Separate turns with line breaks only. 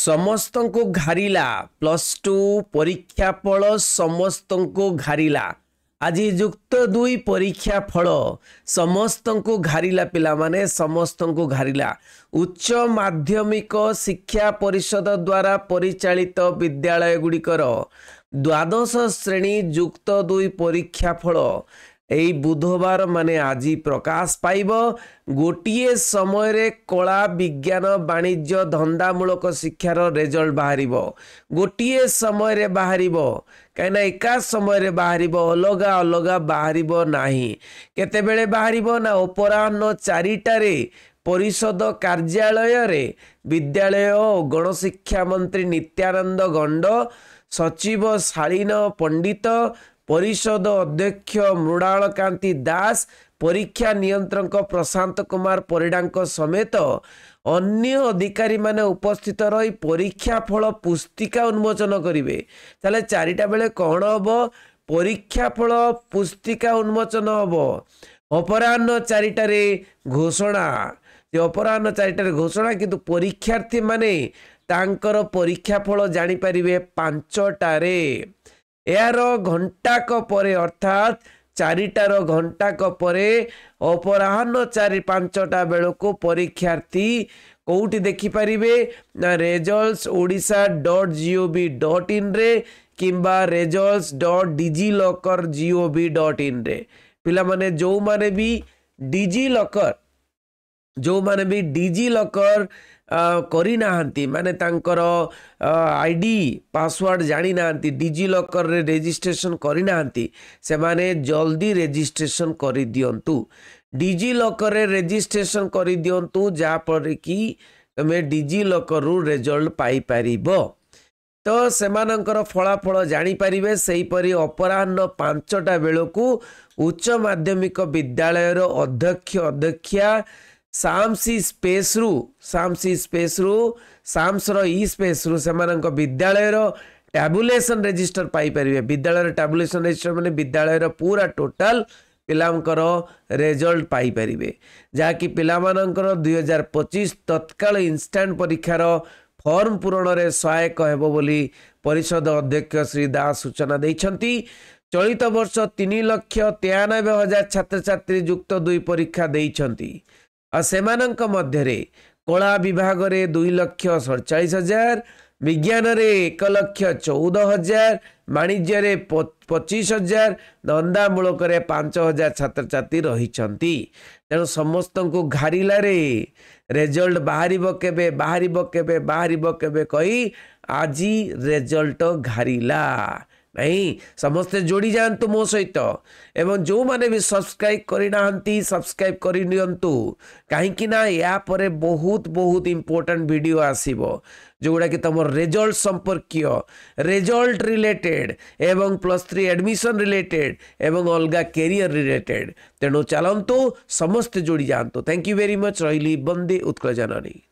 समस्त को घारिला +2 परीक्षा फल समस्त को घारिला। आज युक्त 2 परीक्षा फल समस्त को घारिला पिला माने समस्त को घारिला। उच्च माध्यमिक शिक्षा परिषद द्वारा परिचालित विद्यालय गुड़िकर द्वादश श्रेणी युक्त 2 परीक्षा फल एई बुधवार माने आज प्रकाश पाइब। गोटिए समय रे कला विज्ञान वाणिज्य धंदामूलक शिक्षार रिजल्ट बाहर गोटिए समय रे बाहर कहीं एका समय रे बाहर अलग अलग बाहर नाही। केतेबेले बाहर ना अपराह्न 4टारे परिषद कार्यालय रे विद्यालय और गणशिक्षा मंत्री नित्यानंद गंड सचिव शालीन पंडित परिषद अध्यक्ष मृणाल कांति दास परीक्षा नियंत्रक प्रशांत कुमार परिडा समेत अन्य अधिकारी माने उपस्थित रही परीक्षा फल पुस्तिका उन्मोचन करिवे। ताले 4टा बेले कौन हम परीक्षा फल पुस्तिका उन्मोचन हम अपराह्न 4टारे घोषणा अपराह्न 4टारे घोषणा किंतु परीक्षार्थी माने तांकर परीक्षा फल जानी परिवे 5टारे। यार घंटाक परे अर्थात 4टार घंटाक परे अपराह्न 4-5टा बेलू परीक्षार्थी कौटी देखिपारे ना results.odisha.gov.in रे किंबा results.digiloccer.gov.in रे पिला माने जो माने भी डिजिलॉकर करी नाहंती माने तांकर आईडी पासवर्ड जानी नाहंती डिजिलॉकर रे रजिस्ट्रेशन करी नाहंती से माने जल्दी रजिस्ट्रेशन करी दियंतु। डिजिलॉकर रे रजिस्ट्रेशन करी दियंतु जा पर कि तमे डिजिलॉकर रु रिजल्ट पाई परिबो। तो सेमानंकर फलाफल जानी परिबे। सेही परी अपराह्न 5टा बेलू उच्च माध्यमिक विद्यालय रो अध्यक्षा सामसी स्पेस रो ई स्पेस रु सेमानंक विद्यालय रो टैबुलेशन रजिस्टर पाई परिबे। विद्यालय रो टैबुलेशन रजिस्टर माने विद्यालय रो पूरा टोटल पिलांकर रिजल्ट पाई परिबे जाकि पिलामानंकर 2025 तत्काल इंस्टेंट परीक्षार फॉर्म पूरण रे सहायक हेबो बोली परिषद अध्यक्ष श्री दास सूचना दैछंती। चलित वर्ष 3,93,000 छात्र छात्री युक्त 2 परीक्षा दैछंती। सेमानंक मध्यरे कला विभाग रे 2,47,000 विज्ञान रे 1,14,000 वाणिज्य रे 25,000 धंदामूलक रे 5,000 छात्र छात्री रहिछंती। तेणु समस्त को घारिला रे रिजल्ट बाहरिबो केबे कही आज रिजल्ट घारिला नहीं। समस्ते जोड़ी जातु मो सहित एवं जो माने भी सब्सक्राइब करना सब्सक्राइब करनियंतु कहीं ना या परे बहुत बहुत इंपोर्टेंट वीडियो आसीबो जोगुड़ा कि तुम रिजल्ट संपर्कीय रिजल्ट रिलेटेड एवं +3 एडमिशन रिलेटेड एवं अलगा कैरियर रिलेटेड। तेणु चलतु समस्ते जोड़ी जातु। Thank you very much. रही बंदे उत्कल जननी।